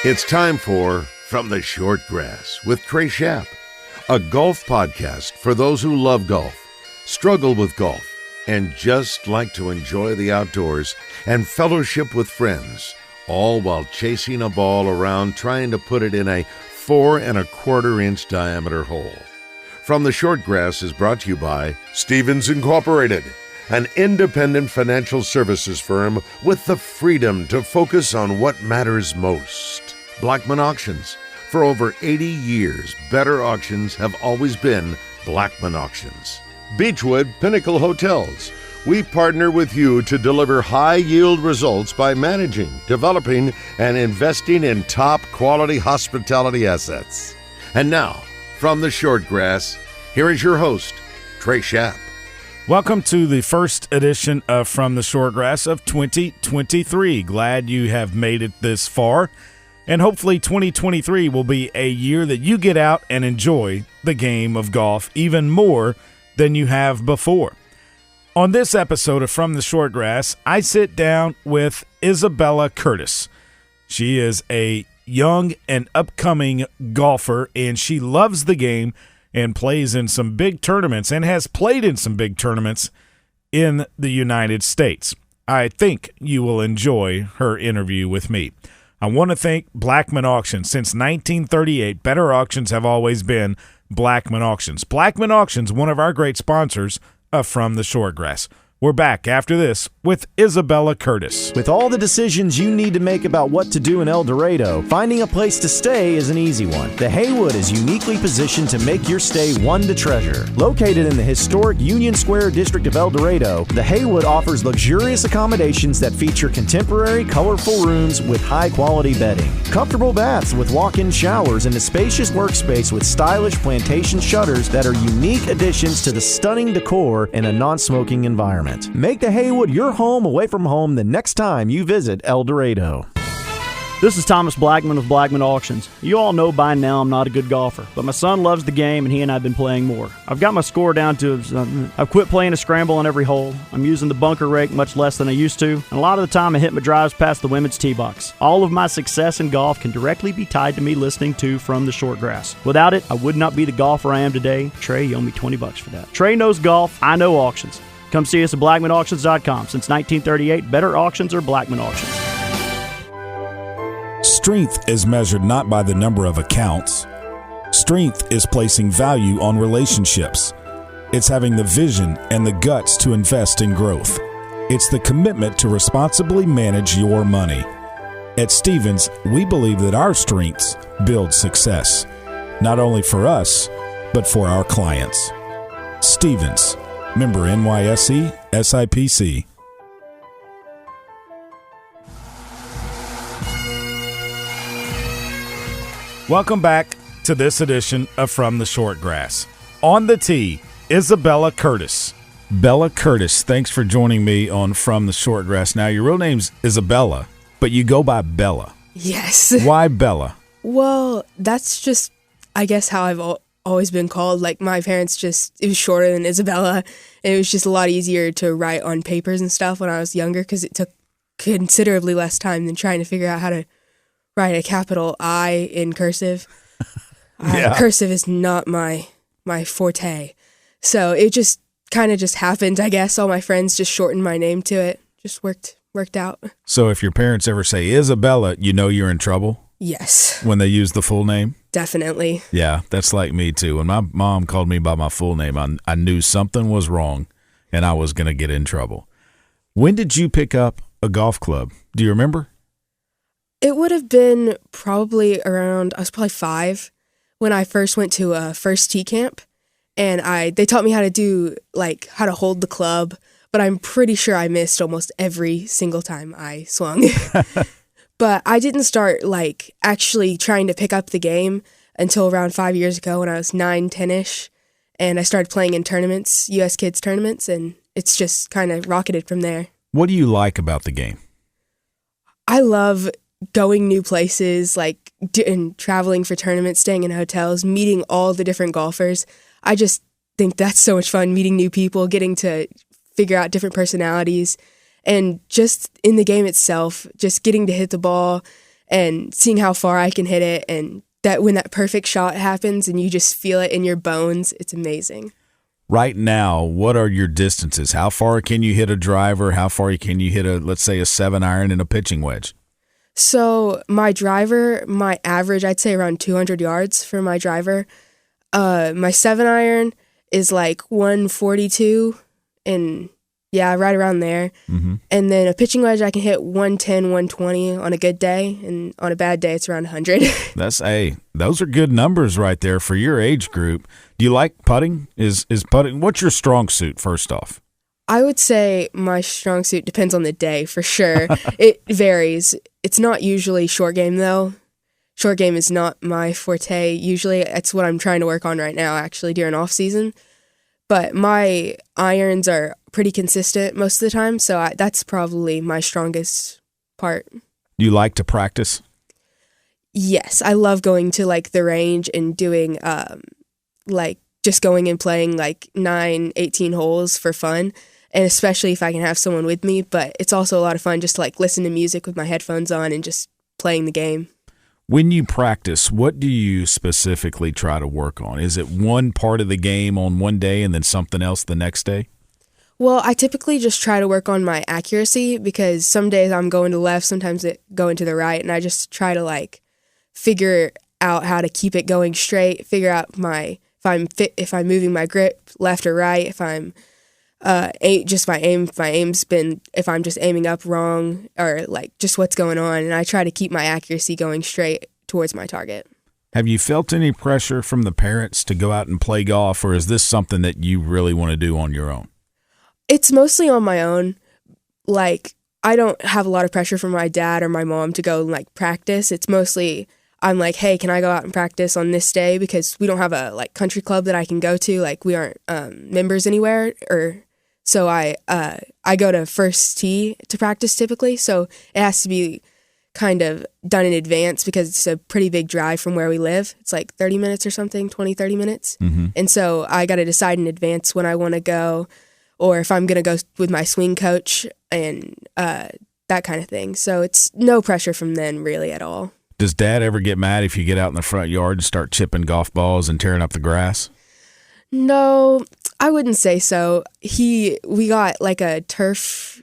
It's time for From the Short Grass with Trey Schaap, a golf podcast for those who love golf, struggle with golf, and just like to enjoy the outdoors and fellowship with friends, all while chasing a ball around trying to put it in a 4 1/4-inch diameter hole. From the Short Grass is brought to you by Stevens Incorporated, an independent financial services firm with the freedom to focus on what matters most. Blackman Auctions. For over 80 years, better auctions have always been Blackman Auctions. Beechwood Pinnacle Hotels. We partner with you to deliver high-yield results by managing, developing, and investing in top-quality hospitality assets. And now, from the Short Grass, here is your host, Trey Schaap. Welcome to the first edition of From the Short Grass of 2023. Glad you have made it this far, and hopefully 2023 will be a year that you get out and enjoy the game of golf even more than you have before. On this episode of From the Short Grass, I sit down with Isabella Curtis. She is a young and upcoming golfer, and she loves the game and plays in some big tournaments and has played in some big tournaments in the United States. I think you will enjoy her interview with me. I want to thank Blackman Auctions. Since 1938, better auctions have always been Blackman Auctions. Blackman Auctions, one of our great sponsors of From the Short Grass. We're back after this with Isabella Curtis. With all the decisions you need to make about what to do in El Dorado, finding a place to stay is an easy one. The Haywood is uniquely positioned to make your stay one to treasure. Located in the historic Union Square district of El Dorado, the Haywood offers luxurious accommodations that feature contemporary, colorful rooms with high-quality bedding, comfortable baths with walk-in showers, and a spacious workspace with stylish plantation shutters that are unique additions to the stunning decor in a non-smoking environment. Make the Haywood your home away from home the next time you visit El Dorado. This is Thomas Blackman of Blackman Auctions. You all know by now I'm not a good golfer, but my son loves the game and he and I have been playing more. I've got my score down to, I've quit playing a scramble on every hole. I'm using the bunker rake much less than I used to, and a lot of the time I hit my drives past the women's tee box. All of my success in golf can directly be tied to me listening to From the Short Grass. Without it, I would not be the golfer I am today. Trey, you owe me $20 for that. Trey knows golf, I know auctions. Come see us at BlackmanAuctions.com. Since 1938, better auctions are Blackman Auctions. Strength is measured not by the number of accounts. Strength is placing value on relationships. It's having the vision and the guts to invest in growth. It's the commitment to responsibly manage your money. At Stevens, we believe that our strengths build success, not only for us, but for our clients. Stevens, member NYSE, SIPC. Welcome back to this edition of From the Short Grass. On the tee, Isabella Curtis. Bella Curtis, thanks for joining me on From the Short Grass. Now, your real name's Isabella, but you go by Bella. Yes. Why Bella? Well, that's just, I guess, how I've always been called. Like, my parents it was shorter than Isabella, and it was just a lot easier to write on papers and stuff when I was younger because it took considerably less time than trying to figure out how to write a capital I in cursive. Yeah. Cursive is not my forte. So it just kind of just happened, I guess. All my friends just shortened my name to it. Just worked out. So if your parents ever say Isabella, you know you're in trouble? Yes. When they use the full name? Definitely. Yeah, that's like me too. When my mom called me by my full name, I knew something was wrong and I was going to get in trouble. When did you pick up a golf club? Do you remember? It would have been probably around, I was probably 5 when I first went to a first tee camp, and they taught me how to do, like, how to hold the club, but I'm pretty sure I missed almost every single time I swung. But I didn't start, like, actually trying to pick up the game until around 5 years ago when I was 9, 10-ish, and I started playing in tournaments, U.S. kids tournaments, and it's just kind of rocketed from there. What do you like about the game? I love going new places, like and traveling for tournaments, staying in hotels, meeting all the different golfers. I just think that's so much fun, meeting new people, getting to figure out different personalities, and just in the game itself, just getting to hit the ball and seeing how far I can hit it, and that when that perfect shot happens and you just feel it in your bones, it's amazing. Right now, what are your distances? How far can you hit a driver? How far can you hit let's say, a 7-iron and a pitching wedge? So my driver, my average, I'd say around 200 yards for my driver. My 7-iron is like 142, and yeah, right around there. Mm-hmm. And then a pitching wedge, I can hit 110, 120 on a good day, and on a bad day, it's around 100. Those are good numbers right there for your age group. Do you like putting? Is putting? What's your strong suit? First off, I would say my strong suit depends on the day for sure. It varies. It's not usually short game though. Short game is not my forte. Usually, that's what I'm trying to work on right now, actually during off season. But my irons are pretty consistent most of the time, so that's probably my strongest part. You like to practice? Yes, I love going to like the range and doing like just going and playing like 9, 18 holes for fun, and especially if I can have someone with me. But it's also a lot of fun just to like listen to music with my headphones on and just playing the game. When you practice, what do you specifically try to work on? Is it one part of the game on one day and then something else the next day? Well, I typically just try to work on my accuracy, because some days I'm going to the left, sometimes going to the right, and I just try to like figure out how to keep it going straight, figure out if I'm moving my grip left or right, if I'm just my aim, if I'm just aiming up wrong, or like just what's going on, and I try to keep my accuracy going straight towards my target. Have you felt any pressure from the parents to go out and play golf, or is this something that you really want to do on your own? It's mostly on my own. Like, I don't have a lot of pressure from my dad or my mom to go and like practice. It's mostly I'm like, hey, can I go out and practice on this day? Because we don't have a like country club that I can go to. Like, we aren't members anywhere, so I go to first tee to practice typically. So it has to be kind of done in advance, because it's a pretty big drive from where we live. It's like 30 minutes or something, 20, 30 minutes. Mm-hmm. And so I got to decide in advance when I want to go, or if I'm going to go with my swing coach and that kind of thing. So it's no pressure from them really at all. Does Dad ever get mad if you get out in the front yard and start chipping golf balls and tearing up the grass? No, I wouldn't say so. We got like a turf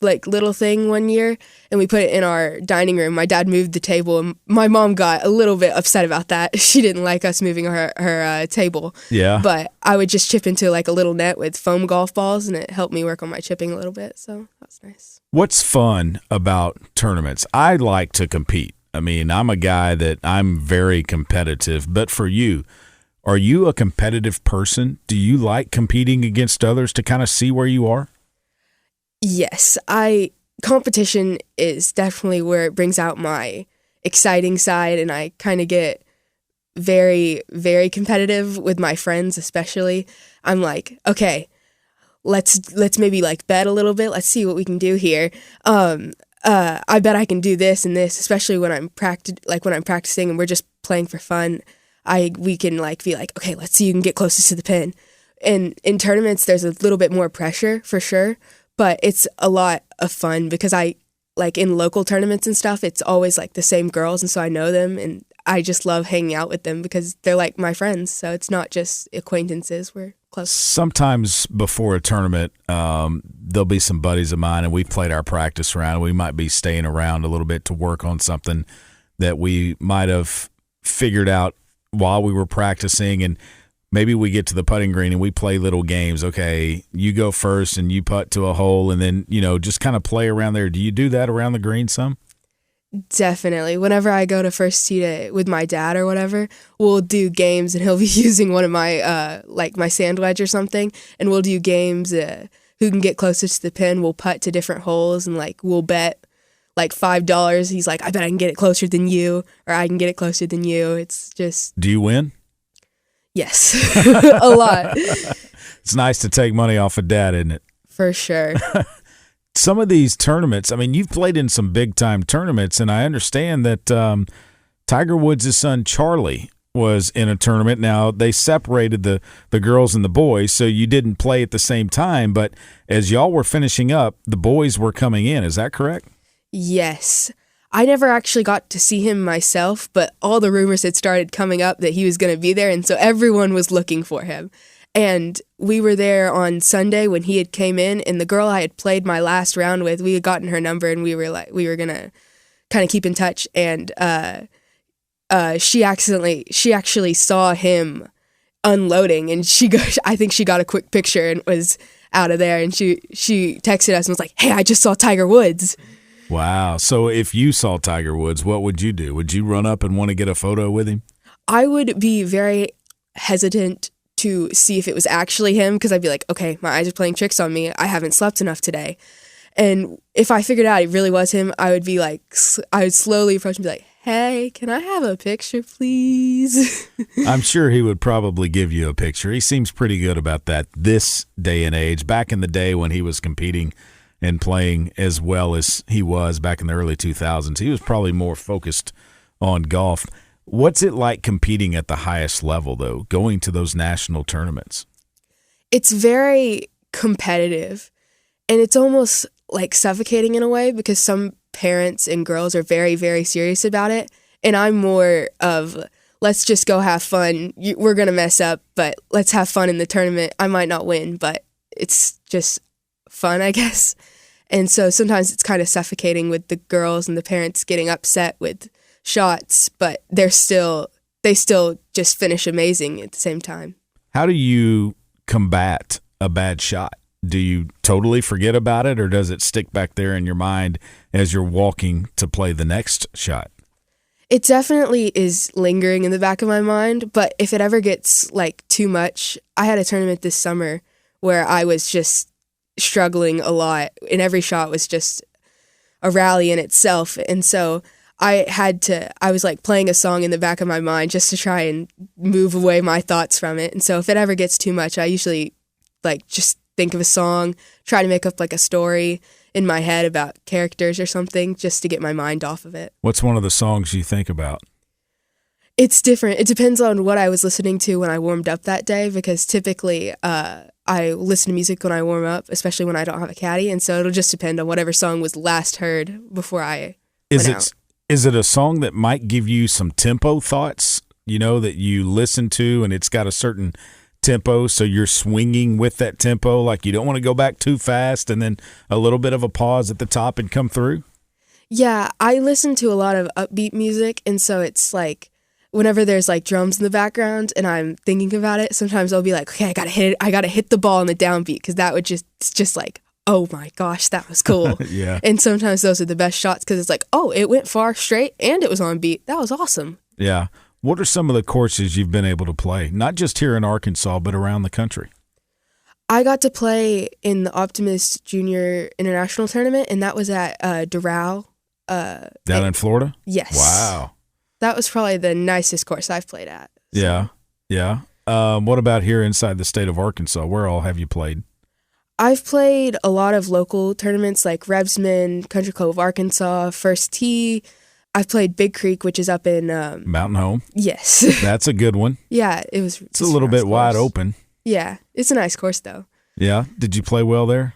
like little thing one year, and we put it in our dining room. My dad moved the table, and my mom got a little bit upset about that. She didn't like us moving her table. Yeah. But I would just chip into like a little net with foam golf balls, and it helped me work on my chipping a little bit. So that's nice. What's fun about tournaments? I like to compete. I mean, I'm a guy that I'm very competitive, but for you, are you a competitive person? Do you like competing against others to kind of see where you are? Yes, competition is definitely where it brings out my exciting side, and I kind of get very, very competitive with my friends, especially. I'm like, okay, let's maybe like bet a little bit. Let's see what we can do here. I bet I can do this and this, especially when I'm practicing and we're just playing for fun. We can like be like, okay, let's see who can get closest to the pin. And in tournaments, there's a little bit more pressure for sure, but it's a lot of fun, because I like in local tournaments and stuff, it's always like the same girls, and so I know them, and I just love hanging out with them because they're like my friends. So it's not just acquaintances, we're close. Sometimes before a tournament, there'll be some buddies of mine, and we've played our practice round. We might be staying around a little bit to work on something that we might have figured out while we were practicing, and maybe we get to the putting green and we play little games. Okay, you go first and you putt to a hole, and then, just kind of play around there. Do you do that around the green some? Definitely. Whenever I go to first tee with my dad or whatever, we'll do games, and he'll be using one of my my sand wedge or something, and we'll do games who can get closest to the pin. We'll putt to different holes, and like we'll bet like $5. He's like, I bet I can get it closer than you, or I can get it closer than you. It's just... Do you win? Yes, a lot. It's nice to take money off of Dad, isn't it? For sure. Some of these tournaments, I mean, you've played in some big-time tournaments, and I understand that Tiger Woods' son, Charlie, was in a tournament. Now, they separated the girls and the boys, so you didn't play at the same time, but as y'all were finishing up, the boys were coming in. Is that correct? Yes. I never actually got to see him myself, but all the rumors had started coming up that he was going to be there, and so everyone was looking for him. And we were there on Sunday when he had came in, and the girl I had played my last round with, we had gotten her number, and we were going to kind of keep in touch, and she actually saw him unloading, and I think she got a quick picture and was out of there, and she texted us and was like, "Hey, I just saw Tiger Woods." Wow. So if you saw Tiger Woods, what would you do? Would you run up and want to get a photo with him? I would be very hesitant to see if it was actually him, because I'd be like, okay, my eyes are playing tricks on me. I haven't slept enough today. And if I figured out it really was him, I would be like, I would slowly approach and be like, "Hey, can I have a picture, please?" I'm sure he would probably give you a picture. He seems pretty good about that this day and age. Back in the day when he was competing and playing as well as he was back in the early 2000s, he was probably more focused on golf. What's it like competing at the highest level, though, going to those national tournaments? It's very competitive, and it's almost like suffocating in a way, because some parents and girls are very, very serious about it, and I'm more of, let's just go have fun. We're going to mess up, but let's have fun in the tournament. I might not win, but it's just fun, I guess. And so sometimes it's kind of suffocating with the girls and the parents getting upset with shots, but they still just finish amazing at the same time. How do you combat a bad shot? Do you totally forget about it, or does it stick back there in your mind as you're walking to play the next shot? It definitely is lingering in the back of my mind, but if it ever gets like too much, I had a tournament this summer where I was just struggling a lot, and every shot was just a rally in itself. And so I was like playing a song in the back of my mind just to try and move away my thoughts from it. And so if it ever gets too much, I usually like just think of a song, try to make up like a story in my head about characters or something just to get my mind off of it. What's one of the songs you think about? It's different. It depends on what I was listening to when I warmed up that day, because typically I listen to music when I warm up, especially when I don't have a caddy, and so it'll just depend on whatever song was last heard before I went out. Is it a song that might give you some tempo thoughts, that you listen to, and it's got a certain tempo, so you're swinging with that tempo, like you don't want to go back too fast, and then a little bit of a pause at the top and come through? Yeah, I listen to a lot of upbeat music, and so it's like whenever there's like drums in the background and I'm thinking about it, sometimes I'll be like, okay, I gotta hit the ball in the downbeat, because that would just like, oh my gosh, that was cool. Yeah. And sometimes those are the best shots, because it's like, oh, it went far straight and it was on beat. That was awesome. Yeah. What are some of the courses you've been able to play, not just here in Arkansas, but around the country? I got to play in the Optimist Junior International Tournament, and that was at Doral. Down in Florida? Yes. Wow. That was probably the nicest course I've played at. So. Yeah. Yeah. What about here inside the state of Arkansas? Where all have you played? I've played a lot of local tournaments like Rebsman, Country Club of Arkansas, First Tee. I've played Big Creek, which is up in Mountain Home. Yes. That's a good one. Yeah, it was. It's a little bit wide open. Yeah, it's a nice course though. Yeah. Did you play well there?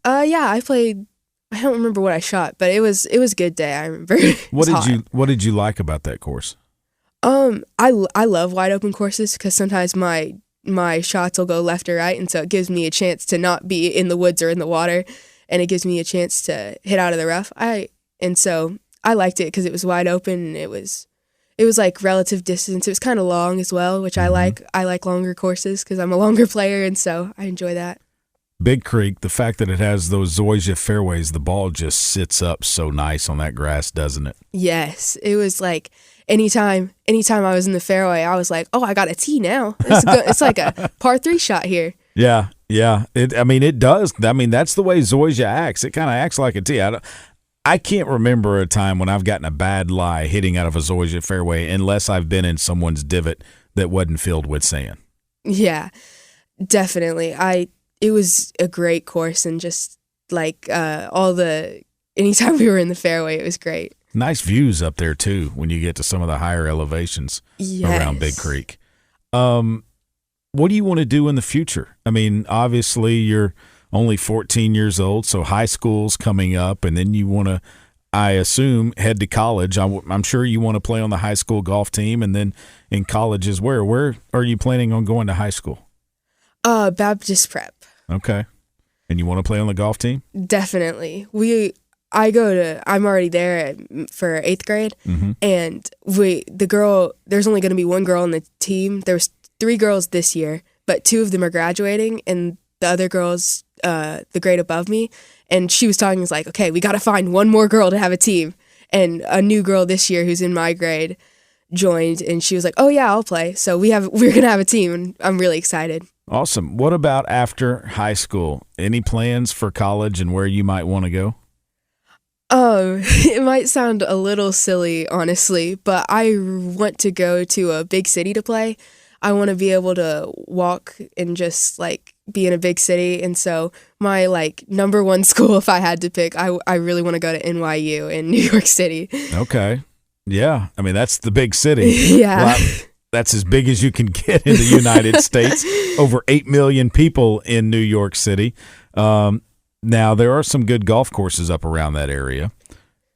Yeah, I played. I don't remember what I shot, but it was a good day. I remember. What did you like about that course? I love wide open courses, because sometimes my shots will go left or right, and so it gives me a chance to not be in the woods or in the water, and it gives me a chance to hit out of the rough. And so I liked it because it was wide open, and it was like relative distance. It was kind of long as well, which I like. I like longer courses because I'm a longer player, and so I enjoy that. Big Creek, the fact that it has those zoysia fairways, the ball just sits up so nice on that grass, doesn't it? Yes, it was like anytime I was in the fairway, I was like, oh, I got a tee now. It's like a par 3 shot here. Yeah. It does. That's the way zoysia acts. It kind of acts like a tee. I can't remember a time when I've gotten a bad lie hitting out of a zoysia fairway unless I've been in someone's divot that wasn't filled with sand. Yeah, definitely. It was a great course, and just like anytime we were in the fairway, it was great. Nice views up there too when you get to some of the higher elevations around Big Creek. What do you want to do in the future? Obviously you're only 14 years old, so high school's coming up, and then you want to I assume, head to college. I'm sure you want to play on the high school golf team, and then in colleges, where are you planning on going to high school? Baptist Prep. Okay. And you want to play on the golf team? Definitely. I'm already there for 8th grade, and there's only going to be one girl on the team. There's 3 girls this year, but 2 of them are graduating, and the other girl's the grade above me. And she was talking, was like, okay, we got to find one more girl to have a team. And a new girl this year who's in my grade joined, and she was like, oh yeah, I'll play. So we're going to have a team, and I'm really excited. Awesome. What about after high school? Any plans for college and where you might want to go? It might sound a little silly, honestly, but I want to go to a big city to play. I want to be able to walk and just like be in a big city. And so my like number one school, if I had to pick, I really want to go to NYU in New York City. Okay. Yeah. I mean, that's the big city. Yeah. Well, that's as big as you can get in the United States. Over 8 million people in New York City. Now, there are some good golf courses up around that area.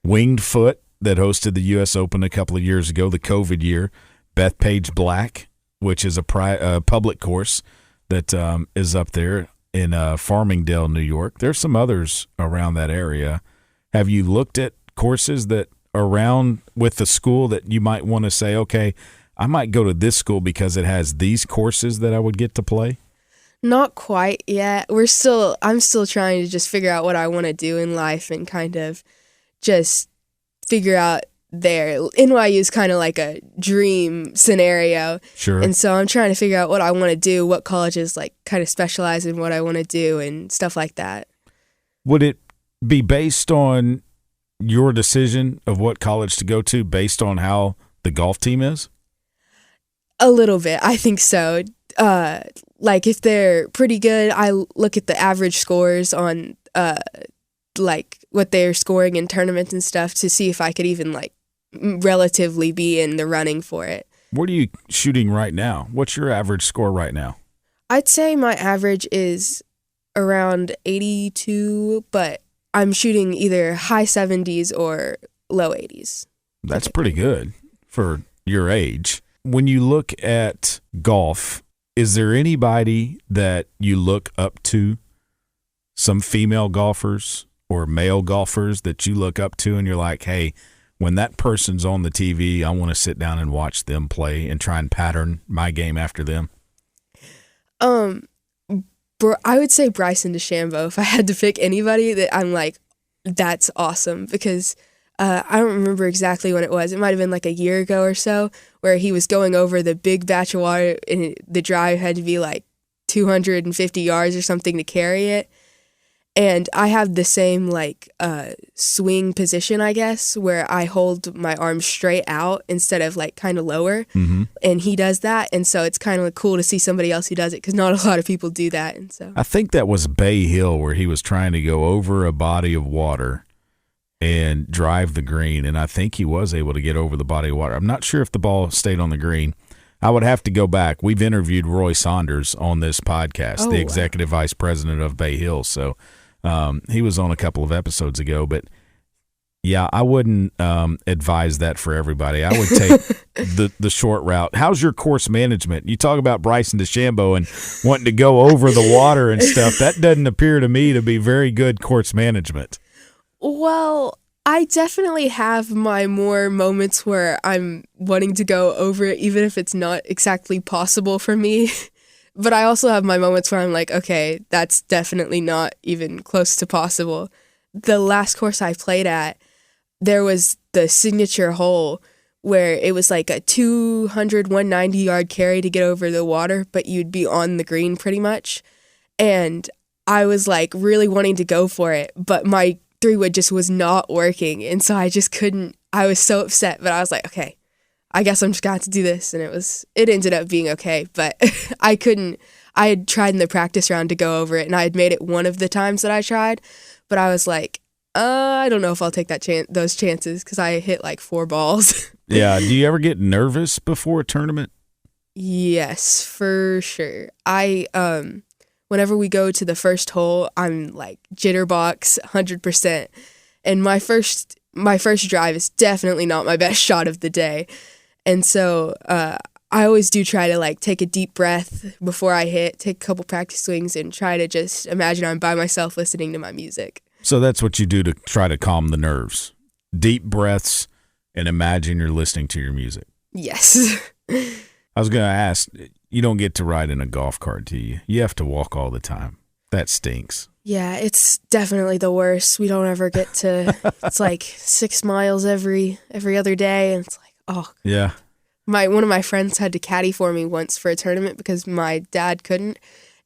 Winged Foot, that hosted the U.S. Open a couple of years ago, the COVID year. Bethpage Black, which is a public course that is up there in Farmingdale, New York. There's some others around that area. Have you looked at courses that are around with the school that you might want to say, okay, I might go to this school because it has these courses that I would get to play? Not quite yet. I'm still trying to just figure out what I want to do in life and kind of just figure out there. NYU is kind of like a dream scenario. Sure. And so I'm trying to figure out what I want to do, what colleges like kind of specialize in what I want to do and stuff like that. Would it be based on your decision of what college to go to based on how the golf team is? A little bit. I think so. Like if they're pretty good, I look at the average scores on like what they're scoring in tournaments and stuff to see if I could even like relatively be in the running for it. What are you shooting right now? What's your average score right now? I'd say my average is around 82, but I'm shooting either high 70s or low 80s. That's pretty good for your age. When you look at golf, is there anybody that you look up to, some female golfers or male golfers that you look up to and you're like, hey, when that person's on the TV, I want to sit down and watch them play and try and pattern my game after them? I would say Bryson DeChambeau. If I had to pick anybody that I'm like, that's awesome, because I don't remember exactly when it was. It might have been like a year ago or so, where he was going over the big batch of water and the drive had to be like 250 yards or something to carry it. And I have the same like swing position, I guess, where I hold my arms straight out instead of like kind of lower. Mm-hmm. And he does that. And so it's kind of cool to see somebody else who does it, because not a lot of people do that. And so I think that was Bay Hill where he was trying to go over a body of water and drive the green. And I think he was able to get over the body of water. I'm not sure if the ball stayed on the green. I would have to go back. We've interviewed Roy Saunders on this podcast, the executive vice president of Bay Hill. So he was on a couple of episodes ago, but yeah, I wouldn't advise that for everybody. I would take the short route. How's your course management? You talk about Bryson DeChambeau and wanting to go over the water and stuff. That doesn't appear to me to be very good course management. Well, I definitely have my more moments where I'm wanting to go over it, even if it's not exactly possible for me. But I also have my moments where I'm like, okay, that's definitely not even close to possible. The last course I played at, there was the signature hole where it was like a 190 yard carry to get over the water, but you'd be on the green pretty much. And I was like really wanting to go for it, but my 3-wood just was not working. And so I just couldn't. I was so upset, but I was like, okay, I guess I'm just going to have to do this. And it ended up being okay, but I couldn't. I had tried in the practice round to go over it, and I had made it one of the times that I tried, but I was like, I don't know if I'll take those chances, because I hit like 4 balls. Yeah. Do you ever get nervous before a tournament? Yes, for sure. Whenever we go to the first hole, I'm like jitterbox 100%. And my first my first drive is definitely not my best shot of the day. And so I always do try to like take a deep breath before I hit, take a couple practice swings, and try to just imagine I'm by myself listening to my music. So that's what you do to try to calm the nerves. Deep breaths and imagine you're listening to your music. Yes. I was going to ask, you don't get to ride in a golf cart, do you? You have to walk all the time. That stinks. Yeah, it's definitely the worst. We don't ever get to, it's like 6 miles every other day. And it's like, oh. Yeah. One of my friends had to caddy for me once for a tournament because my dad couldn't.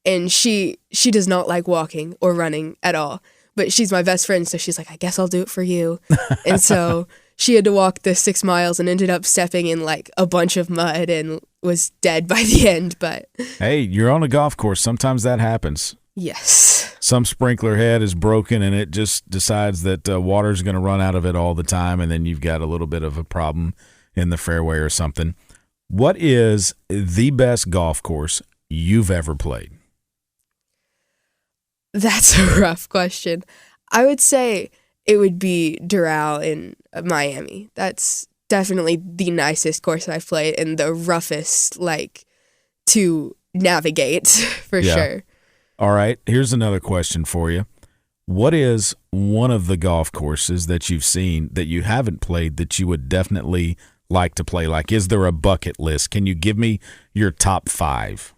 And she does not like walking or running at all. But she's my best friend, so she's like, I guess I'll do it for you. And so she had to walk the 6 miles and ended up stepping in like a bunch of mud and was dead by the end. But hey, you're on a golf course. Sometimes that happens. Yes. Some sprinkler head is broken and it just decides that water's going to run out of it all the time, and then you've got a little bit of a problem in the fairway or something. What is the best golf course you've ever played? That's a rough question. I would say it would be Doral in Miami. That's definitely the nicest course I've played and the roughest, like, to navigate for sure. All right, here's another question for you. What is one of the golf courses that you've seen that you haven't played that you would definitely like to play? Like, is there a bucket list? Can you give me your top 5?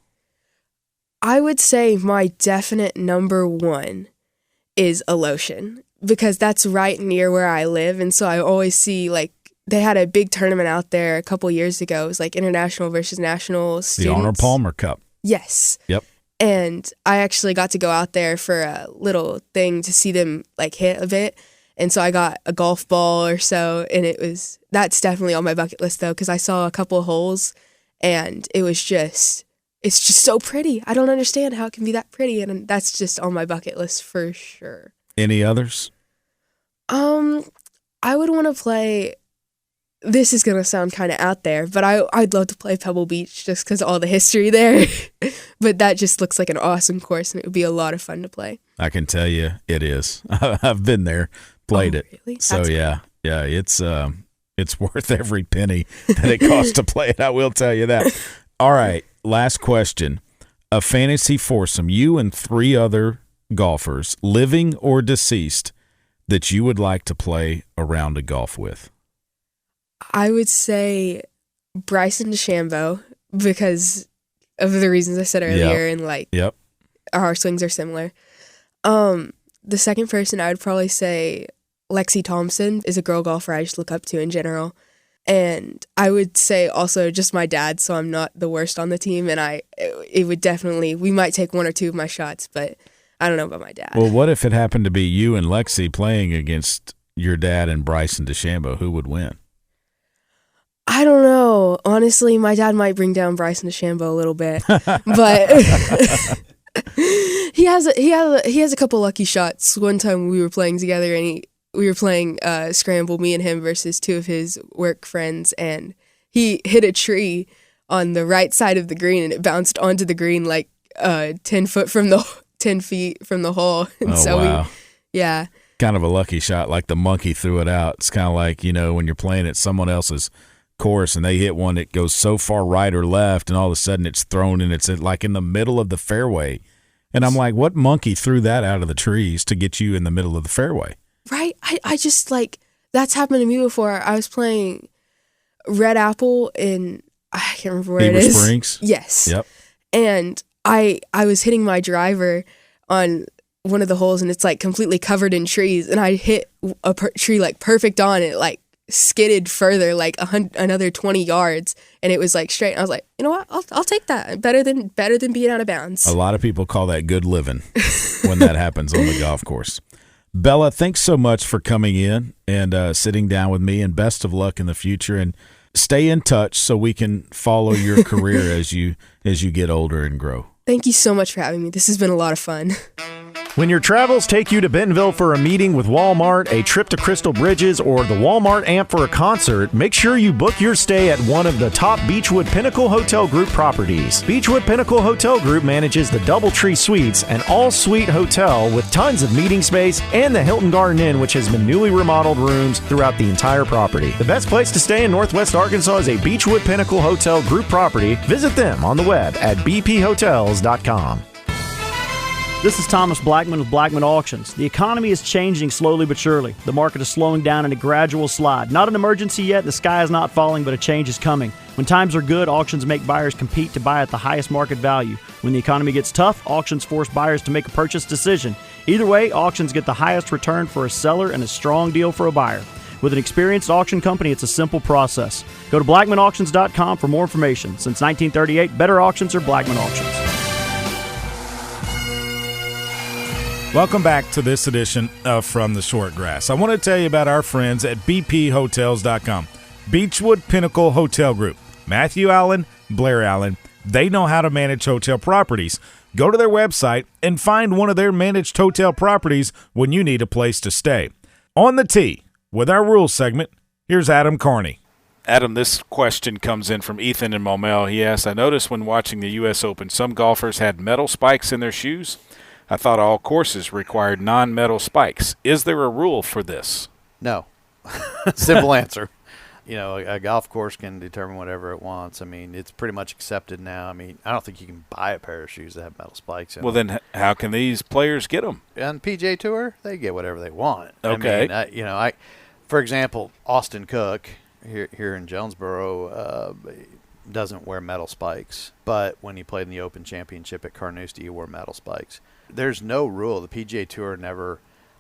I would say my definite number 1 is Alotian because that's right near where I live. And so I always see, like, they had a big tournament out there a couple years ago. It was like international versus national students. The Arnold Palmer Cup. Yes. Yep. And I actually got to go out there for a little thing to see them, like, hit a bit. And so I got a golf ball or so, and that's definitely on my bucket list, though, because I saw a couple of holes, and it's just so pretty. I don't understand how it can be that pretty, and that's just on my bucket list for sure. Any others? I would want to play, this is going to sound kind of out there, but I'd love to play Pebble Beach just because of all the history there. But that just looks like an awesome course, and it would be a lot of fun to play. I can tell you it is. I've been there, played it. Really? So, That's yeah, it's worth every penny that it costs to play it. I will tell you that. All right, last question. A fantasy foursome, you and 3 other golfers, living or deceased, that you would like to play a round of golf with. I would say Bryson DeChambeau because of the reasons I said earlier, and like our swings are similar. The second person I would probably say Lexi Thompson is a girl golfer I just look up to in general. And I would say also just my dad, so I'm not the worst on the team, and it would definitely, we might take 1 or 2 of my shots, but I don't know about my dad. Well, what if it happened to be you and Lexi playing against your dad and Bryson DeChambeau? Who would win? I don't know. Honestly, my dad might bring down Bryson DeChambeau a little bit, but he has a couple lucky shots. One time we were playing together, and we were playing scramble, me and him versus 2 of his work friends, and he hit a tree on the right side of the green, and it bounced onto the green like 10 feet from the hole. And wow. Yeah. Kind of a lucky shot, like the monkey threw it out. It's kind of like, when you're playing at someone else's course and they hit one that goes so far right or left, and all of a sudden it's thrown and it's like in the middle of the fairway. And I'm like, what monkey threw that out of the trees to get you in the middle of the fairway? Right? I just, like, that's happened to me before. I was playing Red Apple in, I can't remember where it is. Heber Springs? Yes. Yep. And I was hitting my driver on one of the holes, and it's, like, completely covered in trees, and I hit a tree, like, perfect on it, like, skidded further, like another 20 yards, and it was, like, straight. I was like, you know what? I'll take that. Better than being out of bounds. A lot of people call that good living when that happens on the golf course. Bella, thanks so much for coming in and sitting down with me, and best of luck in the future, and stay in touch so we can follow your career as you get older and grow. Thank you so much for having me. This has been a lot of fun. When your travels take you to Bentonville for a meeting with Walmart, a trip to Crystal Bridges, or the Walmart Amp for a concert, make sure you book your stay at one of the top Beechwood Pinnacle Hotel Group properties. Beechwood Pinnacle Hotel Group manages the DoubleTree Suites, an all-suite hotel with tons of meeting space, and the Hilton Garden Inn, which has been newly remodeled rooms throughout the entire property. The best place to stay in Northwest Arkansas is a Beechwood Pinnacle Hotel Group property. Visit them on the web at bphotels.com. This is Thomas Blackman with Blackman Auctions. The economy is changing slowly but surely. The market is slowing down in a gradual slide. Not an emergency yet, the sky is not falling, but a change is coming. When times are good, auctions make buyers compete to buy at the highest market value. When the economy gets tough, auctions force buyers to make a purchase decision. Either way, auctions get the highest return for a seller and a strong deal for a buyer. With an experienced auction company, it's a simple process. Go to blackmanauctions.com for more information. Since 1938, better auctions are Blackman Auctions. Welcome back to this edition of From the Short Grass. I want to tell you about our friends at bphotels.com. Beechwood Pinnacle Hotel Group. Matthew Allen, Blair Allen, they know how to manage hotel properties. Go to their website and find one of their managed hotel properties when you need a place to stay. On the tee, with our rules segment, here's Adam Carney. Adam, this question comes in from Ethan in Maumelle. He asks, I noticed when watching the U.S. Open, some golfers had metal spikes in their shoes. I thought all courses required non-metal spikes. Is there a rule for this? No. Simple answer. You know, a golf course can determine whatever it wants. I mean, it's pretty much accepted now. I mean, I don't think you can buy a pair of shoes that have metal spikes in them. Well, then how can these players get them? On the PGA Tour, they get whatever they want. Okay. I mean, for example, Austin Cook here in Jonesboro doesn't wear metal spikes. But when he played in the Open Championship at Carnoustie, he wore metal spikes. There's no rule. The PGA Tour never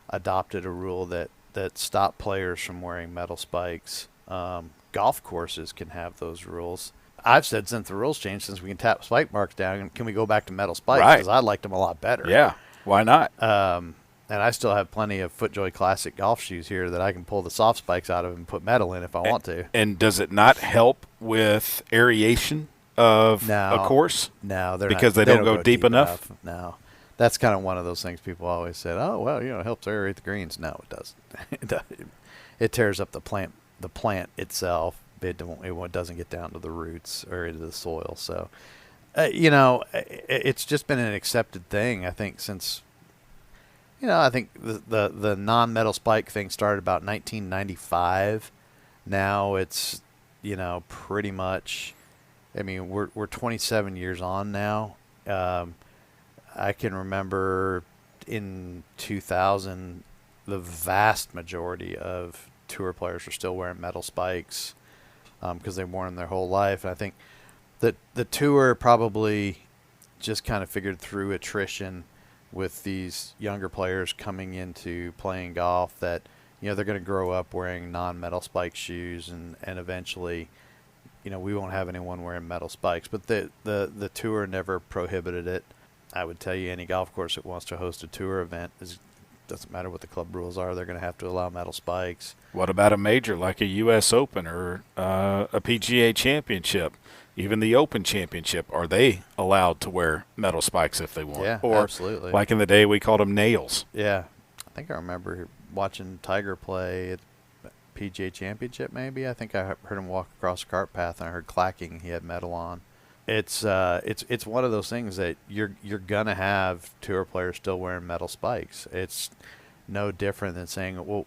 adopted a rule that stopped players from wearing metal spikes. Golf courses can have those rules. I've said since the rules changed, since we can tap spike marks down, can we go back to metal spikes? Right. Because I liked them a lot better. Yeah, why not? And I still have plenty of FootJoy Classic golf shoes here that I can pull the soft spikes out of and put metal in if I want to. And does it not help with aeration of a course? No, because they don't go deep enough? No. That's kind of one of those things people always said, oh, well, it helps aerate the greens. No, it doesn't. It tears up the plant itself. It doesn't get down to the roots or into the soil. So, it's just been an accepted thing, I think, since, I think the non-metal spike thing started about 1995. Now it's, pretty much, I mean, we're 27 years on now. I can remember in 2000, the vast majority of tour players were still wearing metal spikes because they've worn them their whole life. And I think that the tour probably just kind of figured through attrition with these younger players coming into playing golf that, they're going to grow up wearing non-metal spike shoes and eventually, we won't have anyone wearing metal spikes. But the tour never prohibited it. I would tell you any golf course that wants to host a tour event doesn't matter what the club rules are, they're going to have to allow metal spikes. What about a major like a U.S. Open or a PGA Championship, even the Open Championship? Are they allowed to wear metal spikes if they want? Yeah, or absolutely. Like in the day we called them nails. Yeah. I think I remember watching Tiger play at PGA Championship maybe. I think I heard him walk across the cart path and I heard clacking. He had metal on. It's one of those things that you're gonna have tour players still wearing metal spikes. It's no different than saying, well,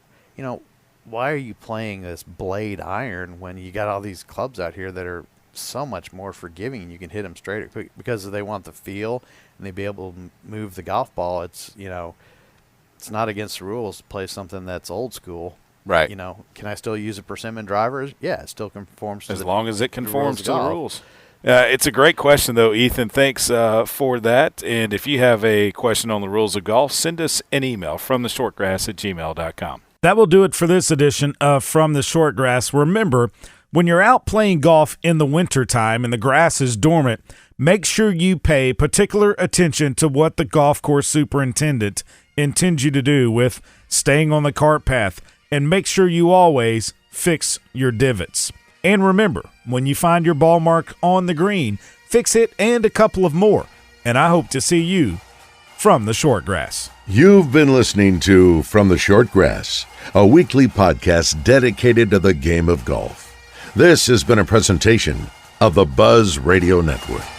why are you playing this blade iron when you got all these clubs out here that are so much more forgiving and you can hit them straight because they want the feel and they be able to move the golf ball. It's it's not against the rules to play something that's old school. Right. Can I still use a persimmon driver? Yeah, it still conforms to as long as it conforms to the rules. It's a great question, though, Ethan. Thanks for that. And if you have a question on the rules of golf, send us an email from theshortgrass@gmail.com. That will do it for this edition of From the Shortgrass. Remember, when you're out playing golf in the wintertime and the grass is dormant, make sure you pay particular attention to what the golf course superintendent intends you to do with staying on the cart path, and make sure you always fix your divots. And remember, when you find your ball mark on the green, fix it and a couple of more. And I hope to see you from the Shortgrass. You've been listening to From the Short Grass, a weekly podcast dedicated to the game of golf. This has been a presentation of the Buzz Radio Network.